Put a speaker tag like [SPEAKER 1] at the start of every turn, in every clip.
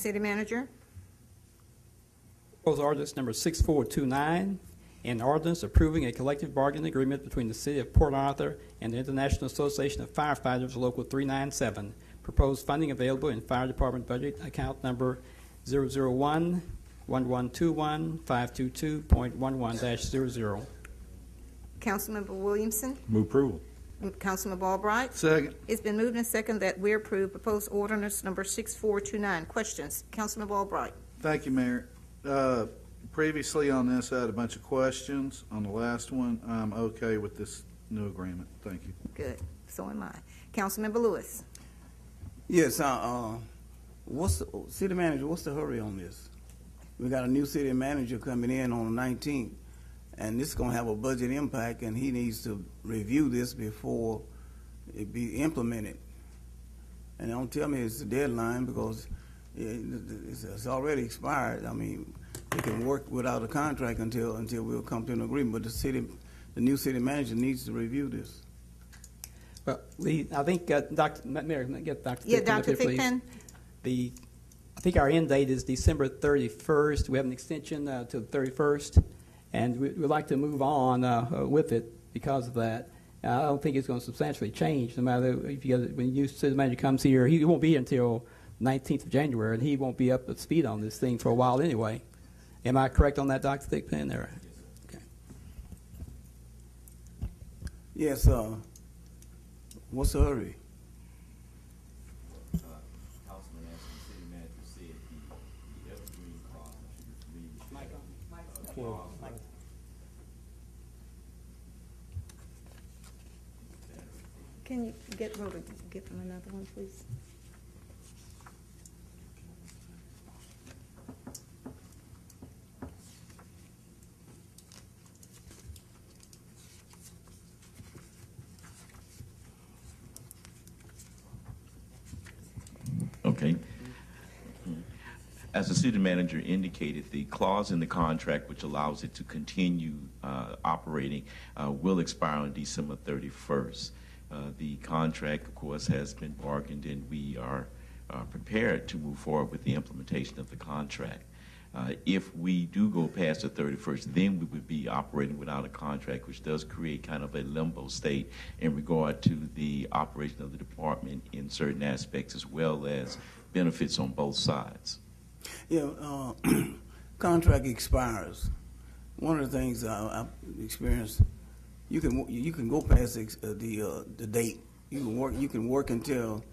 [SPEAKER 1] City Manager.
[SPEAKER 2] Proposed ordinance number 6429, an ordinance approving a collective bargaining agreement between the City of Port Arthur and the International Association of Firefighters, Local 397. Proposed funding available in Fire Department budget account number 001-1121-522.11-00.
[SPEAKER 1] Councilmember Williamson.
[SPEAKER 3] Move approval.
[SPEAKER 1] Councilmember Albright.
[SPEAKER 3] Second.
[SPEAKER 1] It's been moved and seconded that we approve proposed ordinance number 6429. Questions? Councilmember Albright.
[SPEAKER 4] Thank you, Mayor. Previously on this, I had a bunch of questions. On the last one, I'm okay with this new agreement. Thank you.
[SPEAKER 1] Good. So am I. Councilmember Lewis.
[SPEAKER 5] Yes, City Manager, what's the hurry on this? We got a new city manager coming in on the 19th, and this is going to have a budget impact, and he needs to review this before it be implemented. And don't tell me it's the deadline, because it's already expired. I mean, we can work without a contract until we'll come to an agreement, but the new city manager needs to review this.
[SPEAKER 2] Well, I think Dr. Mayor, get Dr.
[SPEAKER 1] Yeah,
[SPEAKER 2] Thigpen
[SPEAKER 1] Dr.
[SPEAKER 2] up here, please.
[SPEAKER 1] Thigpen.
[SPEAKER 2] I think our end date is December 31st. We have an extension to the 31st, and we'd like to move on with it because of that. I don't think it's going to substantially change. No matter if when the new city manager comes here, he won't be here until 19th of January, and he won't be up to speed on this thing for a while anyway. Am I correct on that, Dr. Thigpen? There. Okay.
[SPEAKER 5] Yes, what's the hurry?
[SPEAKER 6] Councilman asked the city manager said the evergreen clause,
[SPEAKER 1] Can you get them another one, please?
[SPEAKER 6] Okay. As the city manager indicated, the clause in the contract which allows it to continue operating will expire on December 31st. The contract, of course, has been bargained, and we are prepared to move forward with the implementation of the contract. If we do go past the 31st, then we would be operating without a contract, which does create kind of a limbo state in regard to the operation of the department in certain aspects, as well as benefits on both sides.
[SPEAKER 5] Yeah, contract expires. One of the things I've experienced, you can go past the date. You can work until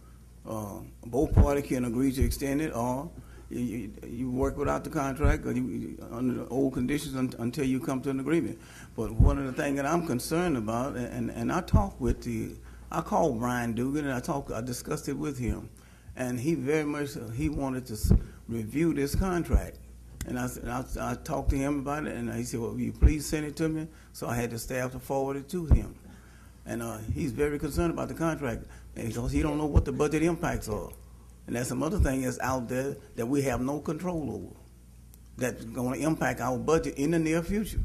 [SPEAKER 5] both parties can agree to extend it, or you work without the contract, or under the old conditions until you come to an agreement. But one of the things that I'm concerned about, and I talked with I called Brian Dugan, and I discussed it with him, and he very much he wanted to review this contract. And I talked to him about it, and he said, well, will you please send it to me? So I had the staff to forward it to him. And he's very concerned about the contract, because he don't know what the budget impacts are. And there's some other thing that's out there that we have no control over, that's going to impact our budget in the near future.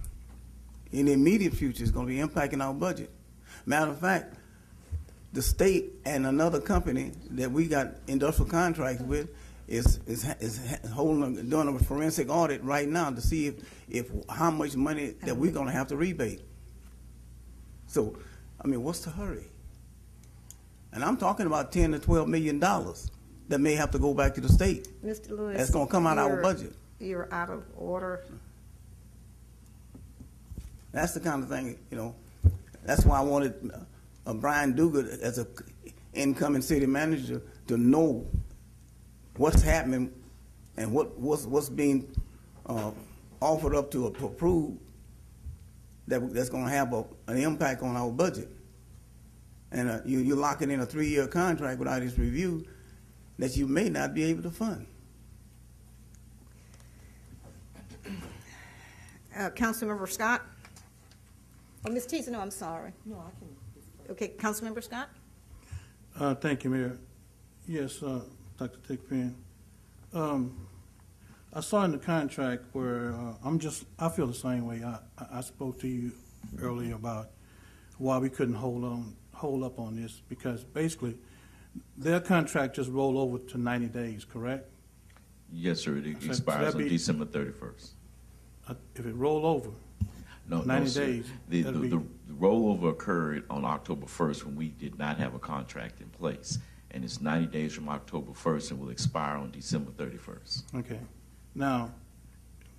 [SPEAKER 5] In the immediate future, it's going to be impacting our budget. Matter of fact, the state and another company that we got industrial contracts with is doing a forensic audit right now to see if how much money that we're going to have to rebate. So, I mean, what's the hurry? And I'm talking about $10 to $12 million that may have to go back to the state.
[SPEAKER 1] Mr. Lewis,
[SPEAKER 5] that's going to come out of our budget.
[SPEAKER 1] You're out of order.
[SPEAKER 5] That's the kind of thing, that's why I wanted Brian Dugan as an incoming city manager to know what's happening and what's being offered up to approve that's going to have an impact on our budget. And you're locking in a 3-year contract without this review that you may not be able to fund.
[SPEAKER 1] Councilmember Scott? Oh, Ms. Teaser, no, I'm sorry. No, I can. Okay, Councilmember Scott?
[SPEAKER 7] Thank you, Mayor. Yes, Dr. Thigpen. I saw in the contract where I feel the same way. I spoke to you earlier about why we couldn't hold up on this, because basically their contract just rolled over to 90 days, correct?
[SPEAKER 6] Yes, sir. It
[SPEAKER 7] So
[SPEAKER 6] expires
[SPEAKER 7] that'd
[SPEAKER 6] on
[SPEAKER 7] be-
[SPEAKER 6] December 31st.
[SPEAKER 7] If it roll over,
[SPEAKER 6] No,
[SPEAKER 7] 90
[SPEAKER 6] sir.
[SPEAKER 7] days,
[SPEAKER 6] The
[SPEAKER 7] that'd be-
[SPEAKER 6] rollover occurred on October 1st when we did not have a contract in place. And it's 90 days from October 1st and will expire on December 31st.
[SPEAKER 7] okay. Now,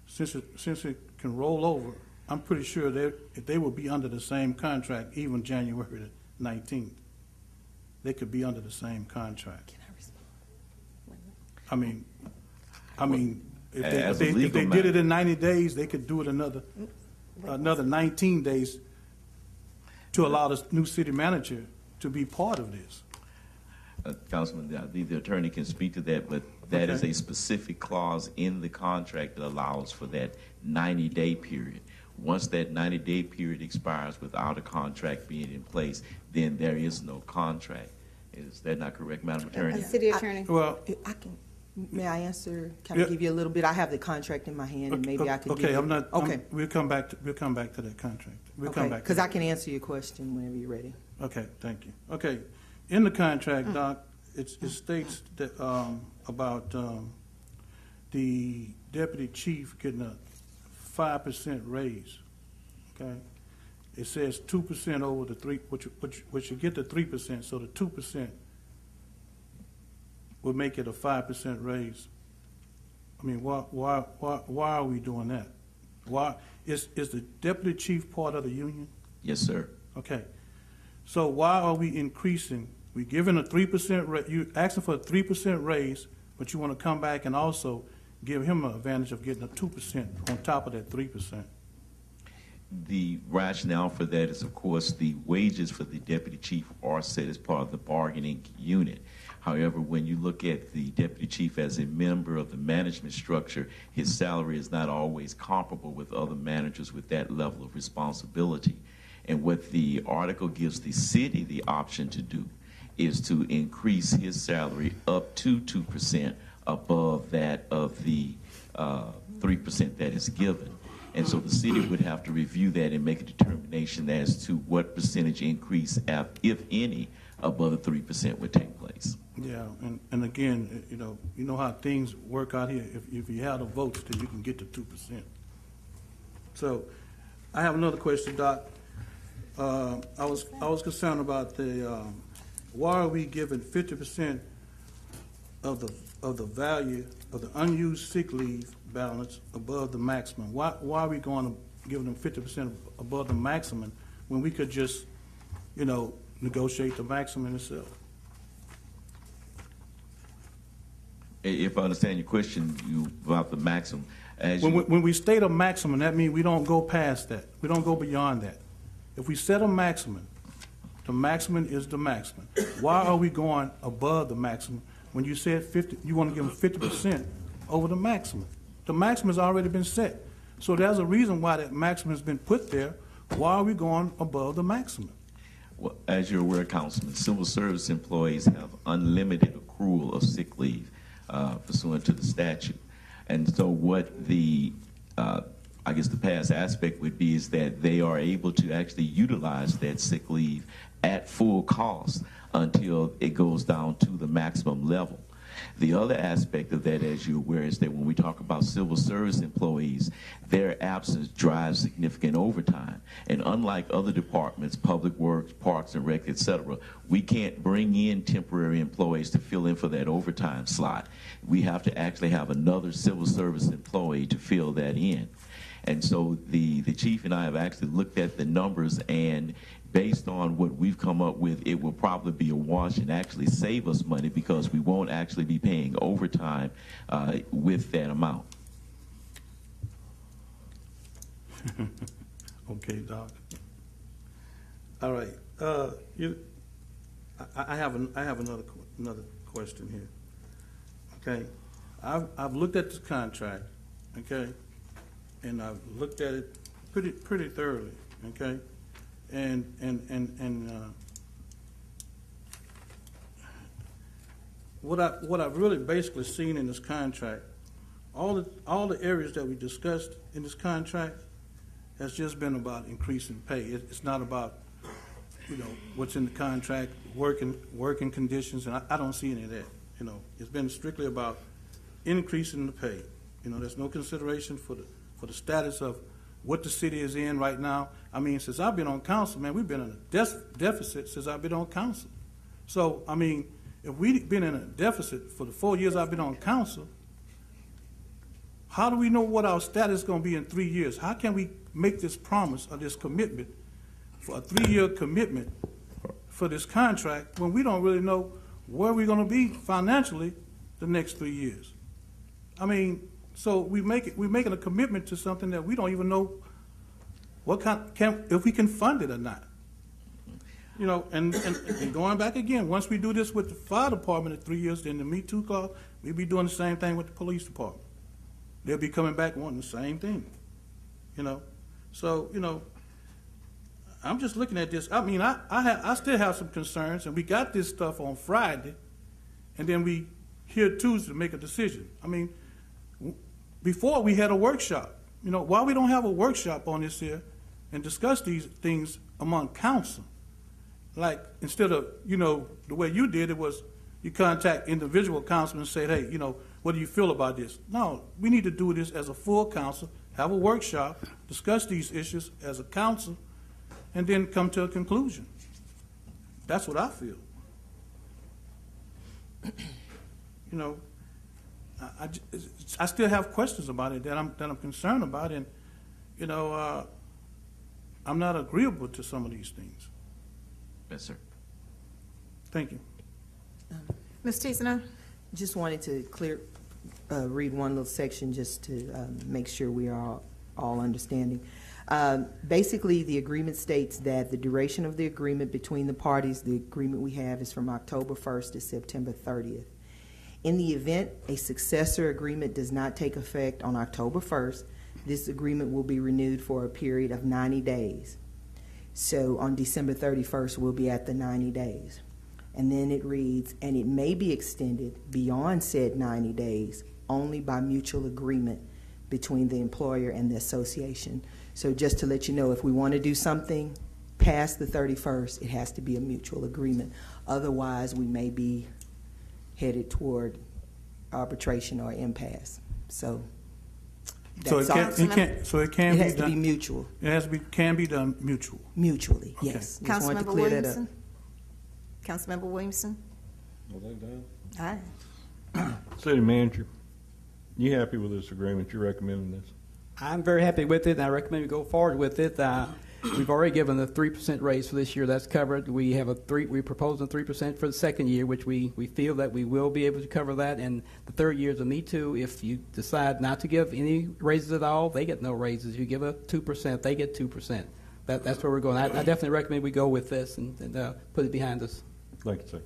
[SPEAKER 7] since it can roll over, I'm pretty sure they will be under the same contract even January the 19th. They could be under the same contract.
[SPEAKER 1] Can I respond?
[SPEAKER 7] I mean, if
[SPEAKER 6] As a
[SPEAKER 7] they
[SPEAKER 6] legal
[SPEAKER 7] did
[SPEAKER 6] matter.
[SPEAKER 7] it in 90 days, they could do it another 19 days to allow the new city manager to be part of this.
[SPEAKER 6] Councilman, the attorney can speak to that, but that is
[SPEAKER 7] Okay.
[SPEAKER 6] a specific clause in the contract that allows for that 90-day period. Once that 90-day period expires without a contract being in place, then there is no contract. Is that not correct, Madam Attorney?
[SPEAKER 1] City Attorney?
[SPEAKER 7] Well,
[SPEAKER 3] I can, may I answer? Can
[SPEAKER 7] Yeah.
[SPEAKER 3] I give you a little bit? I have the contract in my hand, and maybe I can give
[SPEAKER 7] okay,
[SPEAKER 3] you.
[SPEAKER 7] I'm not,
[SPEAKER 3] Okay,
[SPEAKER 7] we'll come back to that contract. We'll come
[SPEAKER 3] okay,
[SPEAKER 7] back to
[SPEAKER 3] because I
[SPEAKER 7] that.
[SPEAKER 3] can answer your question whenever you're ready.
[SPEAKER 7] Okay, thank you. Okay, in the contract, Doc, it states that, about the deputy chief getting a 5% raise, okay? It says 2% over the 3, which you get the 3%, so the 2% would make it a 5% raise. I mean, why are we doing that? Why, is the deputy chief part of the union?
[SPEAKER 6] Yes, sir.
[SPEAKER 7] Okay, so why are we increasing? We giving a 3%, you asking for a 3% raise, but you want to come back and also give him an advantage of getting a 2% on top of that 3%.
[SPEAKER 6] The rationale for that is, of course, the wages for the deputy chief are set as part of the bargaining unit. However, when you look at the deputy chief as a member of the management structure, his salary is not always comparable with other managers with that level of responsibility. And what the article gives the city the option to do is to increase his salary up to 2% above that of the 3% that is given. And so the city would have to review that and make a determination as to what percentage increase, if any, above the 3% would take place.
[SPEAKER 7] Yeah, and again, you know how things work out here. If you have the votes, then you can get to 2%. So, I have another question, Doc. I was concerned about the why are we giving 50% of the value of the unused sick leave balance above the maximum? Why are we going to give them 50% above the maximum when we could just, negotiate the maximum itself?
[SPEAKER 6] If I understand your question, about the maximum,
[SPEAKER 7] When we state a maximum, that means we don't go past that. We don't go beyond that. If we set a maximum, the maximum is the maximum. Why are we going above the maximum when you said 50? You want to give them 50% over the maximum. The maximum has already been set. So there's a reason why that maximum has been put there. Why are we going above the maximum?
[SPEAKER 6] Well, as you're aware, Councilman, civil service employees have unlimited accrual of sick leave pursuant to the statute. And so what the past aspect would be is that they are able to actually utilize that sick leave at full cost until it goes down to the maximum level. The other aspect of that, as you're aware, is that when we talk about civil service employees, their absence drives significant overtime. And unlike other departments, public works, parks and rec, et cetera, we can't bring in temporary employees to fill in for that overtime slot. We have to actually have another civil service employee to fill that in. And so the chief and I have actually looked at the numbers, and based on what we've come up with, it will probably be a wash and actually save us money because we won't actually be paying overtime with that amount.
[SPEAKER 7] Okay, Doc. All right. I have another question here. Okay, I've looked at this contract. Okay, and I've looked at it pretty thoroughly. Okay, and what I've really basically seen in this contract, all the areas that we discussed in this contract has just been about increasing pay. It's not about what's in the contract, working conditions, and I don't see any of that. It's been strictly about increase in the pay. You know, there's no consideration for the status of what the city is in right now. I mean, since I've been on council, man, we've been in a deficit since I've been on council. So, I mean, if we've been in a deficit for the 4 years I've been on council, how do we know what our status is going to be in 3 years? How can we make this promise or this commitment for a 3-year commitment for this contract when we don't really know where we're going to be financially the next 3 years? I mean, so we're making a commitment to something that we don't even know what if we can fund it or not. You know, and going back again, once we do this with the fire department in 3 years, then the Me Too clause, we'll be doing the same thing with the police department. They'll be coming back wanting the same thing, you know. So, you know, I'm just looking at this. I mean, I still have some concerns, and we got this stuff on Friday, and then we here Tuesday to make a decision. I mean, before we had a workshop. You know, why we don't have a workshop on this here and discuss these things among council? Like, instead of, you know, the way you did it was you contact individual councilmen and say, hey, you know, what do you feel about this? No, we need to do this as a full council, have a workshop, discuss these issues as a council, and then come to a conclusion. That's what I feel. You know, I still have questions about it that I'm concerned about, and you know, I'm not agreeable to some of these things.
[SPEAKER 6] Yes, sir.
[SPEAKER 7] Thank you.
[SPEAKER 1] Ms. Tiziano?
[SPEAKER 3] Just wanted to read one little section just to make sure we are all understanding. Basically, the agreement states that the duration of the agreement between the parties, the agreement we have is from October 1st to September 30th. In the event a successor agreement does not take effect on October 1st, this agreement will be renewed for a period of 90 days. So on December 31st, we'll be at the 90 days. And then it reads, and it may be extended beyond said 90 days only by mutual agreement between the employer and the association. So just to let you know, if we want to do something past the 31st, it has to be a mutual agreement. Otherwise, we may be headed toward arbitration or impasse. So that's all.
[SPEAKER 7] It can
[SPEAKER 3] has
[SPEAKER 7] be
[SPEAKER 3] to
[SPEAKER 7] done.
[SPEAKER 3] be mutual.
[SPEAKER 7] It can be done mutual.
[SPEAKER 3] Mutually,
[SPEAKER 7] Okay.
[SPEAKER 3] yes. Just wanted to
[SPEAKER 1] Councilmember
[SPEAKER 3] clear that up.
[SPEAKER 1] Williamson? Councilmember Williamson?
[SPEAKER 8] Are they done?
[SPEAKER 1] Aye.
[SPEAKER 8] City manager, you happy with this agreement? You recommending this?
[SPEAKER 2] I'm very happy with it, and I recommend we go forward with it. We've already given a 3% raise for this year. That's covered. We're proposing 3% for the second year, which we feel that we will be able to cover that. And the third year is a Me Too. If you decide not to give any raises at all, they get no raises. You give a 2%, they get 2%. That's where we're going. I definitely recommend we go with this and put it behind us.
[SPEAKER 8] Thank you, sir.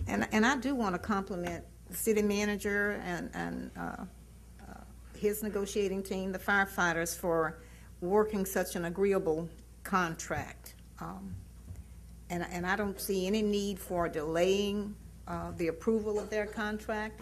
[SPEAKER 1] And I do want to compliment the city manager and his negotiating team, the firefighters, for working such an agreeable contract. And I don't see any need for delaying the approval of their contract.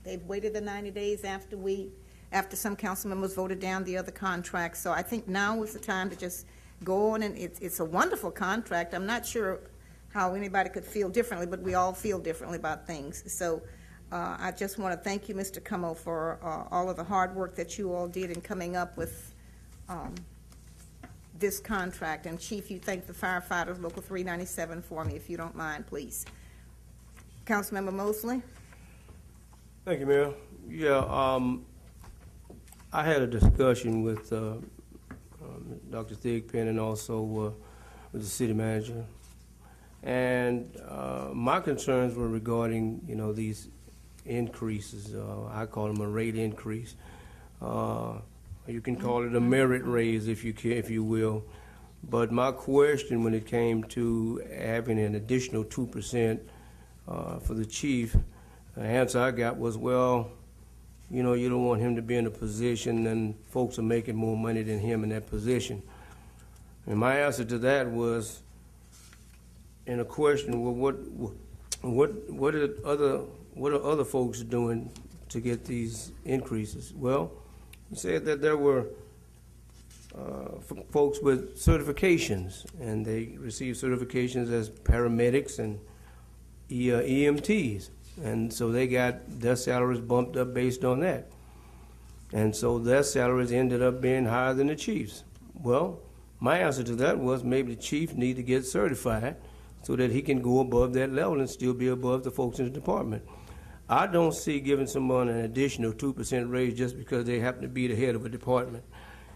[SPEAKER 1] They've waited the 90 days after some council members voted down the other contract. So I think now is the time to just go on, and it's a wonderful contract. I'm not sure how anybody could feel differently, but we all feel differently about things. So I just want to thank you, Mr. Comeaux, for all of the hard work that you all did in coming up with this contract. And Chief, you thank the firefighters, Local 397, for me, if you don't mind, please. Councilmember Mosley?
[SPEAKER 9] Thank you, Mayor. Yeah, I had a discussion with Dr. Thigpen and also with the city manager. And my concerns were regarding, you know, these increases. I call them a rate increase. You can call it a merit raise if you will. But my question when it came to having an additional 2% for the chief, the answer I got was, well, you know, you don't want him to be in a position and folks are making more money than him in that position. And my answer to that was, in a question, well, what are other folks doing to get these increases? Well, he said that there were folks with certifications, and they received certifications as paramedics and EMTs. And so they got their salaries bumped up based on that. And so their salaries ended up being higher than the chief's. Well, my answer to that was maybe the chief need to get certified so that he can go above that level and still be above the folks in the department. I don't see giving someone an additional 2% raise just because they happen to be the head of a department.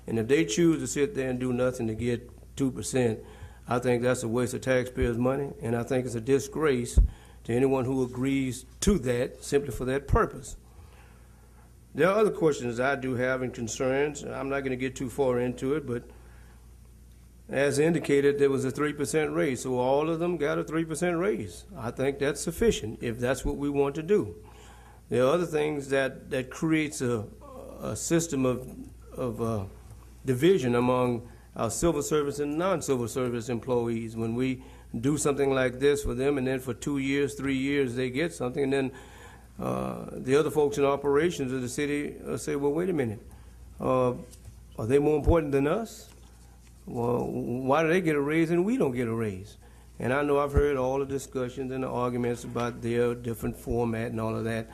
[SPEAKER 9] And if they choose to sit there and do nothing to get 2%, I think that's a waste of taxpayers' money, and I think it's a disgrace to anyone who agrees to that simply for that purpose. There are other questions I do have and concerns. I'm not going to get too far into it, but as indicated, there was a 3% raise, so all of them got a 3% raise. I think that's sufficient if that's what we want to do. There are other things that creates a system of division among our civil service and non-civil service employees. When we do something like this for them, and then for 2 years, 3 years, they get something, and then the other folks in operations of the city say, well, wait a minute, are they more important than us? Well, why do they get a raise and we don't get a raise? And I know I've heard all the discussions and the arguments about their different format and all of that.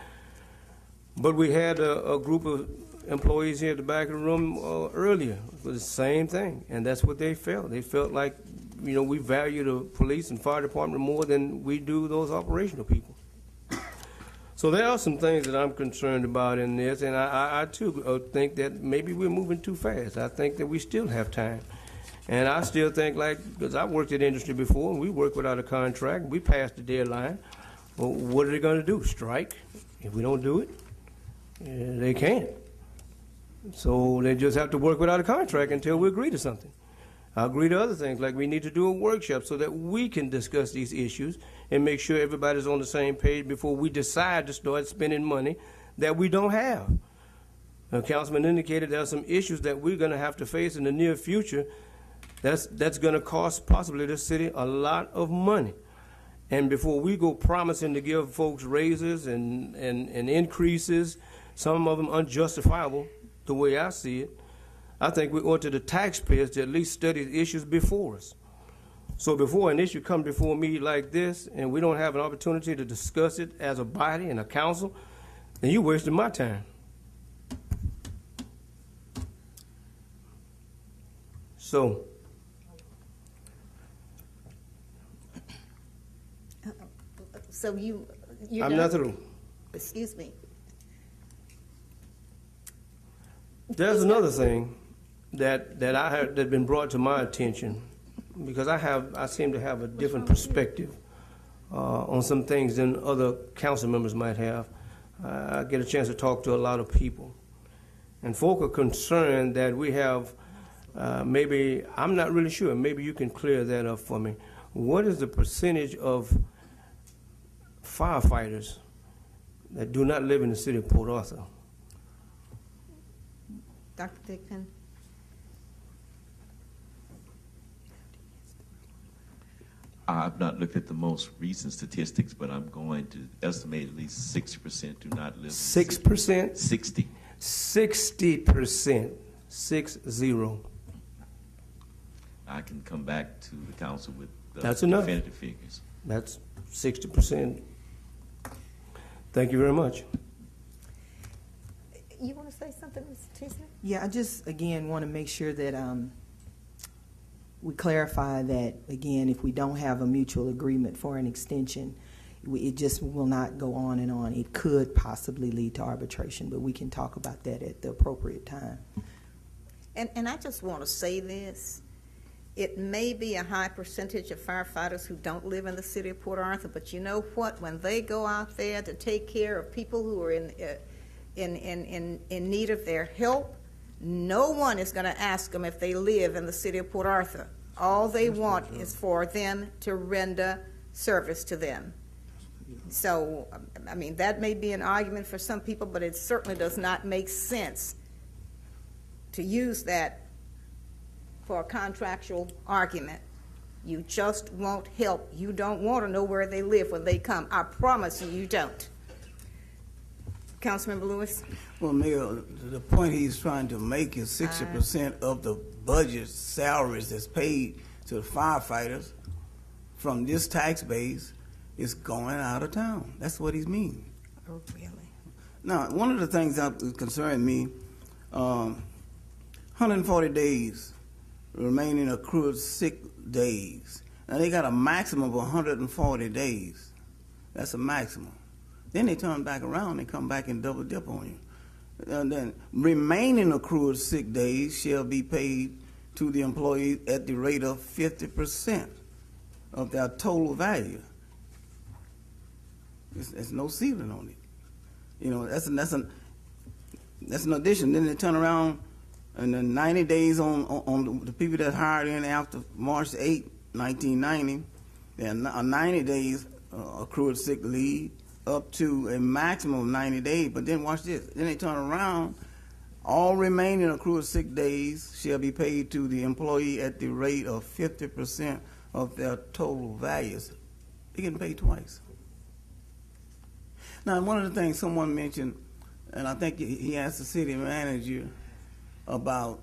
[SPEAKER 9] But we had a group of employees here at the back of the room earlier with the same thing, and that's what they felt. They felt like, you know, we value the police and fire department more than we do those operational people. So there are some things that I'm concerned about in this, and I too think that maybe we're moving too fast. I think that we still have time. And I still think, like, because I've worked in industry before, and we work without a contract, we passed the deadline. Well, what are they going to do, strike? If we don't do it, they can't. So they just have to work without a contract until we agree to something. I agree to other things, like we need to do a workshop so that we can discuss these issues and make sure everybody's on the same page before we decide to start spending money that we don't have. The councilman indicated there are some issues that we're going to have to face in the near future that's going to cost possibly the city a lot of money. And before we go promising to give folks raises and increases, some of them unjustifiable, the way I see it, I think we ought to the taxpayers to at least study the issues before us. So before an issue comes before me like this and we don't have an opportunity to discuss it as a body and a council, then you're wasting my time. So
[SPEAKER 1] you're
[SPEAKER 9] I'm
[SPEAKER 1] done?
[SPEAKER 9] not through.
[SPEAKER 1] Excuse me.
[SPEAKER 9] There's another thing that I had that been brought to my attention, because I seem to have a different perspective on some things than other council members might have. I get a chance to talk to a lot of people, and folk are concerned that we have maybe, I'm not really sure, maybe you can clear that up for me. What is the percentage of firefighters that do not live in the city of Port Arthur?
[SPEAKER 1] Dr. Thigpen?
[SPEAKER 6] I've not looked at the most recent statistics, but I'm going to estimate at least 60% do not live in
[SPEAKER 9] 6%?
[SPEAKER 6] 60.
[SPEAKER 9] 60%. 6-0.
[SPEAKER 6] I can come back to the council with the
[SPEAKER 9] That's enough.
[SPEAKER 6] definitive figures.
[SPEAKER 9] That's 60%. Thank you very much.
[SPEAKER 1] You want to say something, Mr. Tisner?
[SPEAKER 3] Yeah, I just, again, want to make sure that we clarify that, again, if we don't have a mutual agreement for an extension, it just will not go on and on. It could possibly lead to arbitration, but we can talk about that at the appropriate time.
[SPEAKER 1] And I just want to say this. It may be a high percentage of firefighters who don't live in the city of Port Arthur, but you know what? When they go out there to take care of people who are in need of their help, no one is going to ask them if they live in the city of Port Arthur. All they want is for them to render service to them. So, I mean, that may be an argument for some people, but it certainly does not make sense to use that for a contractual argument. You just won't help. You don't want to know where they live when they come. I promise you, you don't. Councilmember Lewis?
[SPEAKER 5] Well, Mayor, the point he's trying to make is 60% of the budget salaries that's paid to the firefighters from this tax base is going out of town. That's what he's mean.
[SPEAKER 1] Oh, really?
[SPEAKER 5] Now, one of the things that concerned me, 140 days remaining accrued sick days. Now, they got a maximum of 140 days. That's a maximum. Then they turn back around and come back and double dip on you. And then remaining accrued sick days shall be paid to the employee at the rate of 50% of their total value. There's no ceiling on it. You know, that's an addition. Then they turn around and then 90 days on the people that hired in after March 8, 1990, then 90 days accrued sick leave up to a maximum of 90 days. But then watch this. Then they turn around. All remaining accrued sick days shall be paid to the employee at the rate of 50% of their total values. They're getting paid twice. Now, one of the things someone mentioned, and I think he asked the city manager about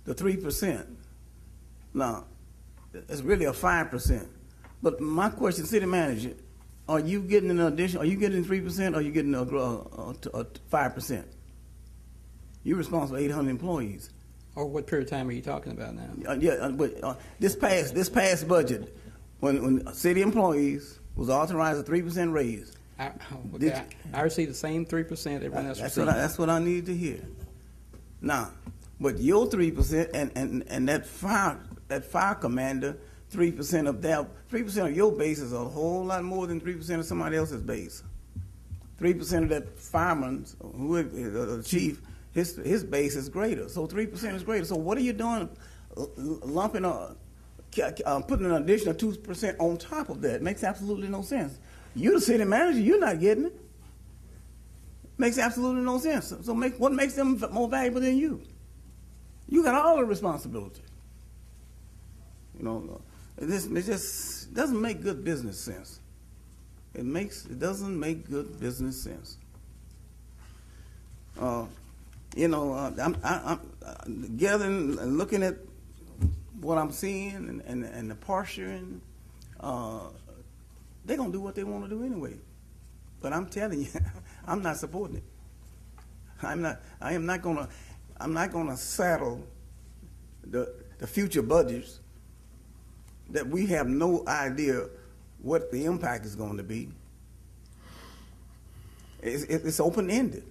[SPEAKER 5] the 3%. Now, it's really a 5%. But my question, city manager, are you getting an addition? Are you getting 3%? Or are you getting a 5%? You're responsible for 800 employees.
[SPEAKER 2] Or what period of time are you talking about now?
[SPEAKER 5] But this past budget, when city employees was authorized a 3% raise.
[SPEAKER 2] I received the same 3% everyone else received.
[SPEAKER 5] That's what I need to hear. Now, but your 3% and that fire commander, 3% of that, 3% of your base is a whole lot more than 3% of somebody else's base. 3% of that fireman's, who is the chief, his base is greater. So 3% is greater. So what are you doing, lumping putting an additional 2% on top of that? It makes absolutely no sense. You the city manager, you're not getting it. Makes absolutely no sense. So what makes them more valuable than you? You got all the responsibility. You know, it just doesn't make good business sense. It doesn't make good business sense. You know, I'm gathering and looking at what I'm seeing and the posturing. They're gonna do what they want to do anyway. But I'm telling you, I'm not supporting it. I am not gonna saddle the future budgets that we have no idea what the impact is going to be. It's open-ended.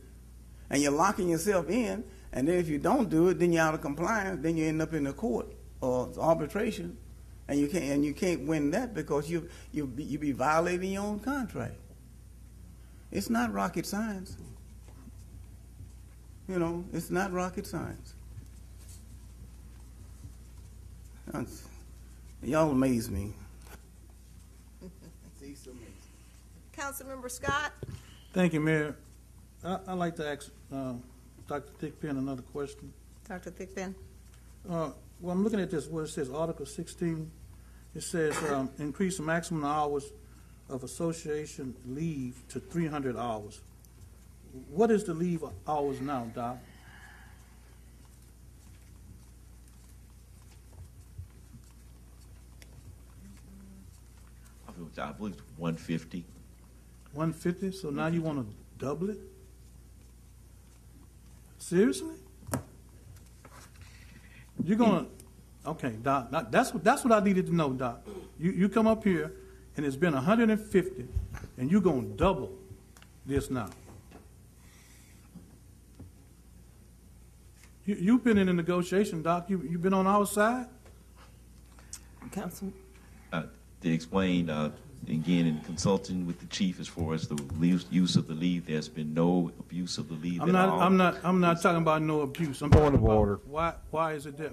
[SPEAKER 5] And you're locking yourself in, and then if you don't do it, then you're out of compliance, then you end up in the court or arbitration, and you can't win that because you be violating your own contract. It's not rocket science. You know, it's not rocket science. Y'all amaze me.
[SPEAKER 1] Councilmember Scott?
[SPEAKER 7] Thank you, Mayor. I'd like to ask Dr. Thigpen another question.
[SPEAKER 1] Dr. Thigpen?
[SPEAKER 7] Well, I'm looking at this, where it says Article 16. It says increase the maximum hours of association leave to 300 hours. What is the leave hours now, Doc?
[SPEAKER 6] I believe it's 150.
[SPEAKER 7] 150? So now you want to double it? Seriously? You're going to, okay, Doc, that's what I needed to know, Doc. You come up here, and it's been 150, and you're going to double this now. You've been in a negotiation, Doc. You've been on our side?
[SPEAKER 3] Councilman?
[SPEAKER 6] To explain, again, in consulting with the chief as far as the use of the leave, there's been no abuse of the leave at all.
[SPEAKER 7] I'm not talking about no abuse. I'm
[SPEAKER 8] Point of order.
[SPEAKER 7] Why is it there?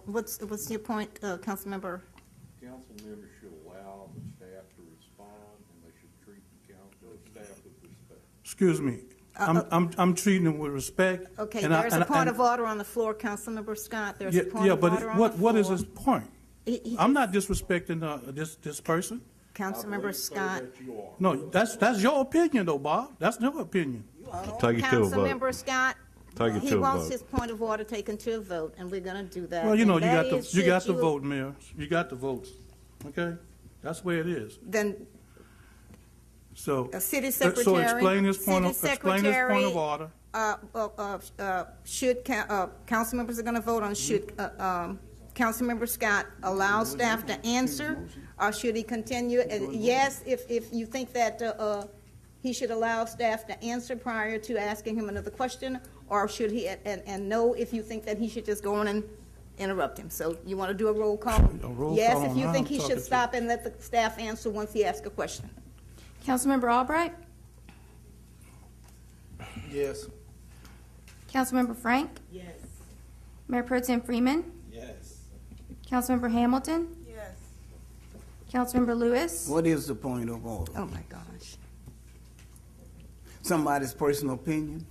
[SPEAKER 1] What's your point, Councilmember?
[SPEAKER 8] Council members should allow the staff to respond, and they should treat the staff with respect.
[SPEAKER 7] Excuse me. I'm treating them with respect.
[SPEAKER 1] Okay, there's a point of order on the floor, Councilmember Scott. There's a point of order on the floor.
[SPEAKER 7] What is his point? I'm not disrespecting this person.
[SPEAKER 1] Councilmember Scott.
[SPEAKER 7] No, that's your opinion, though, Bob. That's your opinion.
[SPEAKER 8] Take it to a vote.
[SPEAKER 1] Councilmember Scott.
[SPEAKER 8] Take it
[SPEAKER 1] He
[SPEAKER 8] to a
[SPEAKER 1] wants
[SPEAKER 8] vote.
[SPEAKER 1] his point of order taken to a vote, and we're going to do that.
[SPEAKER 7] Well, you know,
[SPEAKER 1] And
[SPEAKER 7] you got the
[SPEAKER 1] should
[SPEAKER 7] vote, Mayor. You got the votes. Okay, that's where it is.
[SPEAKER 1] Then
[SPEAKER 7] So,
[SPEAKER 1] City
[SPEAKER 7] so
[SPEAKER 1] Secretary.
[SPEAKER 7] explain this point of,
[SPEAKER 1] City
[SPEAKER 7] explain this point of
[SPEAKER 1] Secretary,
[SPEAKER 7] order.
[SPEAKER 1] Council members are going to vote on should Councilmember Scott allow staff to answer, or should he continue? Yes, if you think that he should allow staff to answer prior to asking him another question, or should he, and no, if you think that he should just go on and interrupt him. So you want to do a roll call?
[SPEAKER 7] A roll
[SPEAKER 1] Yes,
[SPEAKER 7] call
[SPEAKER 1] if
[SPEAKER 7] on
[SPEAKER 1] you
[SPEAKER 7] how
[SPEAKER 1] think
[SPEAKER 7] I'm
[SPEAKER 1] he
[SPEAKER 7] talking
[SPEAKER 1] should
[SPEAKER 7] to-
[SPEAKER 1] stop and let the staff answer once he asks a question.
[SPEAKER 10] Councilmember Albright,
[SPEAKER 4] Yes.
[SPEAKER 10] Councilmember Frank,
[SPEAKER 3] Yes.
[SPEAKER 10] Mayor Pro Tem Freeman,
[SPEAKER 8] Yes.
[SPEAKER 10] Councilmember Hamilton,
[SPEAKER 3] Yes.
[SPEAKER 10] Councilmember Lewis.
[SPEAKER 5] What is the point of order?
[SPEAKER 1] Oh, my gosh.
[SPEAKER 5] Somebody's personal opinion?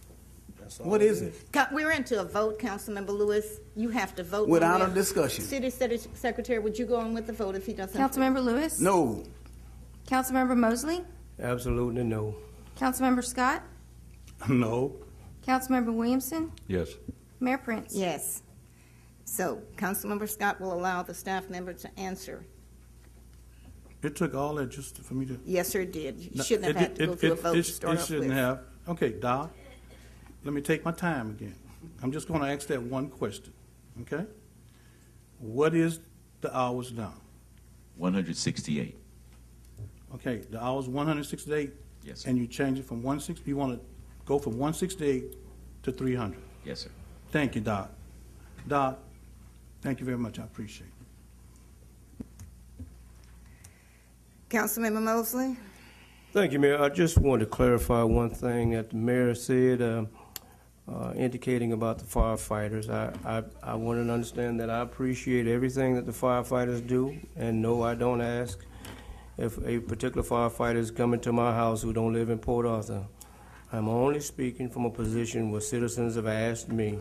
[SPEAKER 5] What is it?
[SPEAKER 1] We're into a vote, Councilmember Lewis. You have to vote.
[SPEAKER 5] Without
[SPEAKER 1] when
[SPEAKER 5] a
[SPEAKER 1] we're-
[SPEAKER 5] discussion?
[SPEAKER 1] City Secretary, would you go on with the vote if he doesn't?
[SPEAKER 10] Councilmember Lewis.
[SPEAKER 5] No.
[SPEAKER 10] Councilmember Mosley,
[SPEAKER 9] Absolutely no.
[SPEAKER 10] Councilmember Scott,
[SPEAKER 7] No.
[SPEAKER 10] Councilmember Williamson,
[SPEAKER 8] Yes.
[SPEAKER 10] Mayor Prince.
[SPEAKER 1] Yes. So Councilmember Scott will allow the staff member to answer.
[SPEAKER 7] It took all that just for me to.
[SPEAKER 1] Yes, sir, it did. You
[SPEAKER 7] No,
[SPEAKER 1] shouldn't have had to go through a vote to start
[SPEAKER 7] It
[SPEAKER 1] off
[SPEAKER 7] shouldn't
[SPEAKER 1] with.
[SPEAKER 7] have. Okay, Doc, let me take my time again. I'm just going to ask that one question, okay? What is the hours now?
[SPEAKER 6] 168.
[SPEAKER 7] Okay, the hours 168,
[SPEAKER 6] Yes, sir.
[SPEAKER 7] and you change it from 160, you want to go from 168 to 300.
[SPEAKER 6] Yes, sir.
[SPEAKER 7] Thank you, Doc. Doc, thank you very much. I appreciate it.
[SPEAKER 1] Councilmember Mosley?
[SPEAKER 9] Thank you, Mayor. I just want to clarify one thing that the mayor said, indicating about the firefighters. I want to understand that I appreciate everything that the firefighters do, and no, I don't ask if a particular firefighter is coming to my house who don't live in Port Arthur. I'm only speaking from a position where citizens have asked me,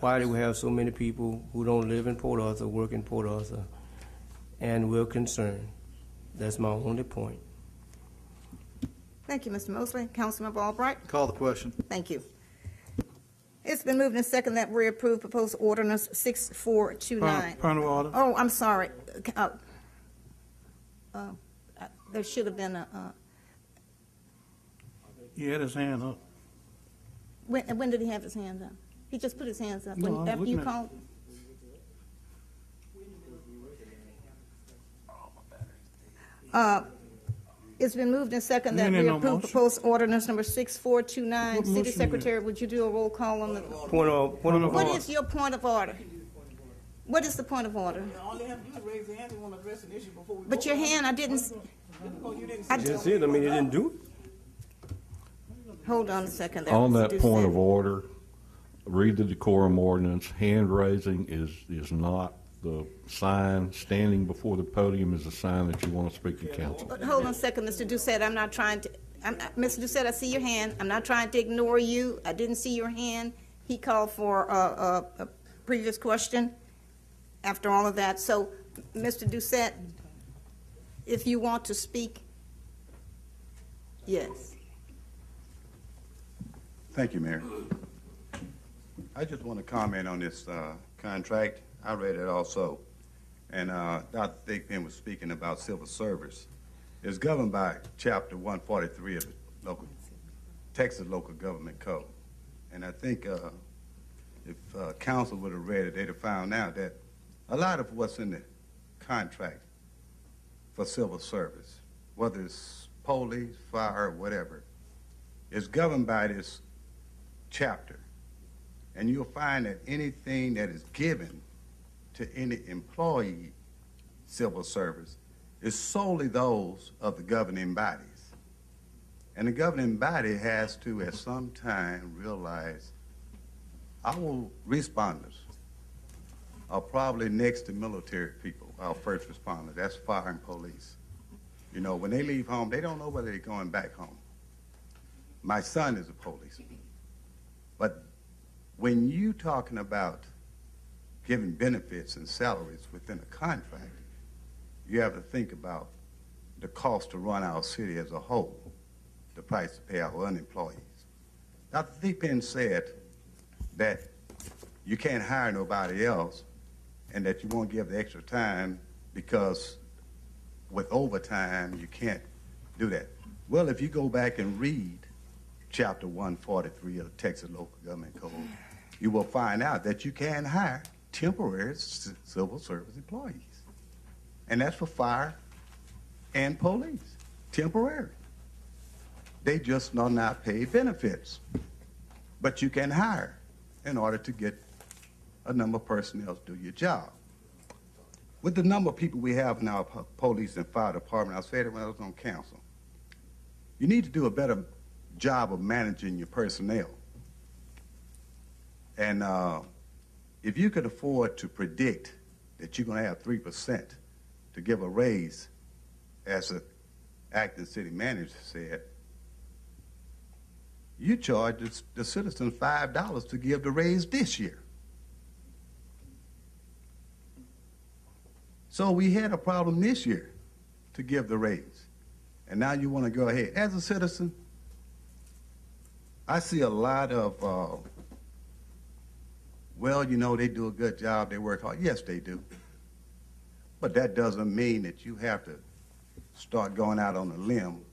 [SPEAKER 9] why do we have so many people who don't live in Port Arthur, work in Port Arthur? And we're concerned. That's my only point.
[SPEAKER 1] Thank you, Mr. Mosley. Councilmember Albright?
[SPEAKER 4] Call the question.
[SPEAKER 1] Thank you. It's been moved and second that we approve proposed ordinance 6429.
[SPEAKER 7] Point of order.
[SPEAKER 1] Oh, I'm sorry. There should have been a,
[SPEAKER 7] He had his hand up.
[SPEAKER 1] when did he have his hand up? He just put his hands up.
[SPEAKER 7] No, I'm
[SPEAKER 1] After you
[SPEAKER 7] looking at-
[SPEAKER 1] called? It's been moved and second that
[SPEAKER 7] Ain't
[SPEAKER 1] we
[SPEAKER 7] no
[SPEAKER 1] approve
[SPEAKER 7] motion.
[SPEAKER 1] proposed ordinance number 6429.
[SPEAKER 7] What
[SPEAKER 1] City
[SPEAKER 7] motion is it?
[SPEAKER 1] Secretary, would you do a roll call on the,
[SPEAKER 9] Point of
[SPEAKER 7] Point of
[SPEAKER 9] order.
[SPEAKER 1] what is your point of order? What is the point of order?
[SPEAKER 3] All they have to do is raise their hand and want to address an issue before we
[SPEAKER 1] But your hand, I didn't,
[SPEAKER 3] you didn't
[SPEAKER 1] I
[SPEAKER 9] You didn't see it, I mean, you didn't do it.
[SPEAKER 1] hold on a second. there,
[SPEAKER 8] On
[SPEAKER 1] Mr.
[SPEAKER 8] that point
[SPEAKER 1] Doucette.
[SPEAKER 8] of order, read the decorum ordinance. Hand raising is not the sign. Standing before the podium is a sign that you want to speak to council.
[SPEAKER 1] But hold on a second, Mr. Doucette, I'm not trying to, Mr. Doucette, I see your hand. I'm not trying to ignore you. I didn't see your hand. He called for a previous question after all of that. So, Mr. Doucette, if you want to speak, yes.
[SPEAKER 11] Thank you, Mayor. I just want to comment on this contract. I read it also. And Dr. Thigpen was speaking about civil service. It's governed by Chapter 143 of the Texas Local Government Code. And I think if council would have read it, they'd have found out that a lot of what's in the contract for civil service, whether it's police, fire, whatever, is governed by this chapter. And you'll find that anything that is given to any employee civil service is solely those of the governing bodies. And the governing body has to, at some time, realize our responders are probably next to military people, our first responders. That's fire and police. You know, when they leave home, they don't know whether they're going back home. My son is a policeman. But when you talking about giving benefits and salaries within a contract, you have to think about the cost to run our city as a whole, the price to pay our unemployees. Dr. Thigpen said that you can't hire nobody else and that you won't give the extra time because with overtime you can't do that. Well, if you go back and read Chapter 143 of the Texas Local Government Code, you will find out that you can hire temporary civil service employees. And that's for fire and police, temporary. They just are not paid benefits. But you can hire in order to get a number of personnel to do your job. With the number of people we have in our police and fire department, I said it when I was on council, you need to do a better job of managing your personnel. And if you could afford to predict that you're going to have 3% to give a raise, as an acting city manager said, you charge the citizens $5 to give the raise this year. So we had a problem this year to give the raise. And now you want to go ahead. As a citizen, I see a lot of, well, you know, they do a good job, they work hard. Yes, they do. But that doesn't mean that you have to start going out on a limb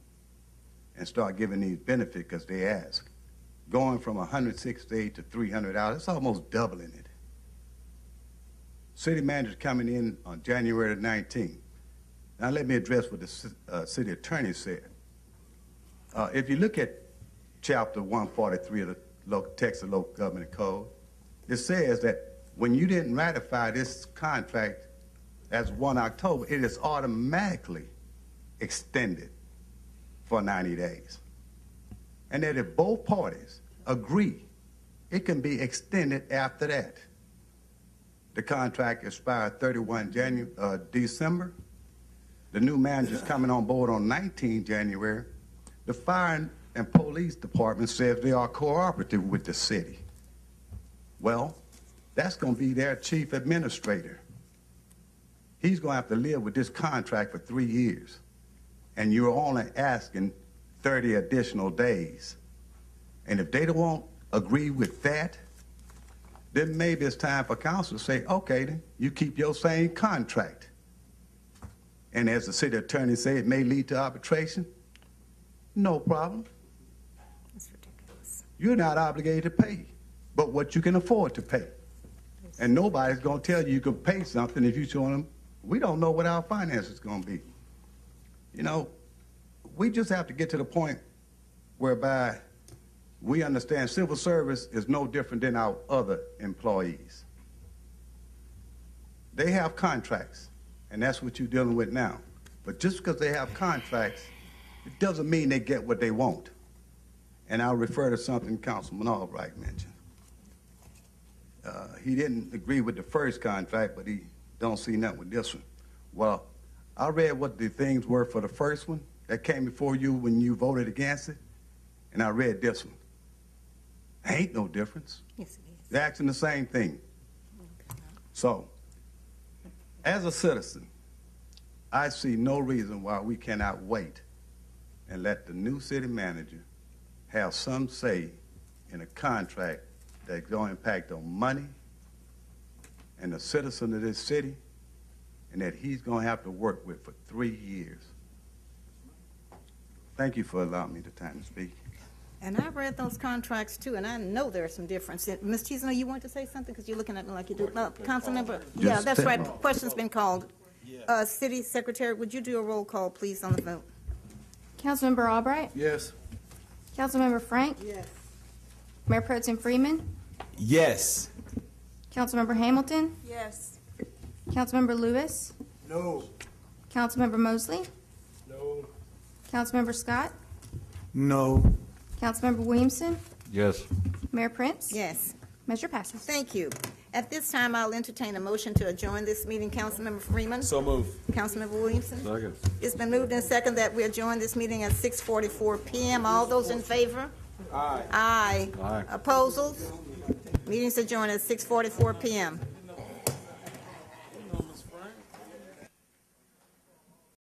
[SPEAKER 11] and start giving these benefits because they ask. Going from $168 to $300, it's almost doubling it. City manager's coming in on January the 19th. Now let me address what the city attorney said. If you look at Chapter 143 of the Texas Local Government Code, it says that when you didn't ratify this contract as 1 October, it is automatically extended for 90 days. And that if both parties agree, it can be extended after that. The contract expired 31 December. The new manager's coming on board on 19 January. The fire and police department says they are cooperative with the city. Well, that's going to be their chief administrator. He's going to have to live with this contract for 3 years. And you're only asking 30 additional days. And if they don't agree with that, then maybe it's time for council to say, okay, then you keep your same contract. And as the city attorney said, it may lead to arbitration. No problem.
[SPEAKER 1] That's ridiculous.
[SPEAKER 11] You're not obligated to pay, but what you can afford to pay. And nobody's going to tell you you can pay something if you show them, we don't know what our finances is going to be. You know, we just have to get to the point whereby we understand civil service is no different than our other employees. They have contracts, and that's what you're dealing with now. But just because they have contracts, it doesn't mean they get what they want. And I'll refer to something Councilman Albright mentioned. He didn't agree with the first contract, but he don't see nothing with this one. Well, I read what the things were for the first one that came before you when you voted against it, and I read this one. Ain't no difference.
[SPEAKER 1] Yes, it is.
[SPEAKER 11] They're asking the same thing. So, as a citizen, I see no reason why we cannot wait and let the new city manager have some say in a contract that's going to impact on money and the citizen of this city, and that he's going to have to work with for 3 years. Thank you for allowing me the time to speak.
[SPEAKER 1] And I read those contracts too, and I know there's some difference. Ms. Cheesano, you want to say something? Because you're looking at me like you do. Councilmember, yeah, that's right. Question's been called. City Secretary, would you do a roll call, please, on the vote?
[SPEAKER 10] Councilmember Albright?
[SPEAKER 7] Yes.
[SPEAKER 10] Councilmember Frank?
[SPEAKER 1] Yes.
[SPEAKER 10] Mayor Pro Tem Freeman?
[SPEAKER 5] Yes.
[SPEAKER 10] Councilmember Hamilton?
[SPEAKER 1] Yes.
[SPEAKER 10] Councilmember Lewis?
[SPEAKER 5] No.
[SPEAKER 10] Councilmember Mosley?
[SPEAKER 5] No.
[SPEAKER 10] Councilmember Scott?
[SPEAKER 5] No.
[SPEAKER 10] Councilmember Williamson?
[SPEAKER 8] Yes.
[SPEAKER 10] Mayor Prince?
[SPEAKER 1] Yes.
[SPEAKER 10] Measure passes.
[SPEAKER 1] Thank you. At this time, I'll entertain a motion to adjourn this meeting. Councilmember Freeman?
[SPEAKER 5] So move.
[SPEAKER 1] Councilmember Williamson?
[SPEAKER 8] Second.
[SPEAKER 1] It's been moved and second that we adjourn this meeting at 6:44 p.m. All those in favor?
[SPEAKER 5] Aye.
[SPEAKER 1] Aye.
[SPEAKER 8] Aye.
[SPEAKER 1] Opposals? Meeting's adjourned at 6:44 p.m.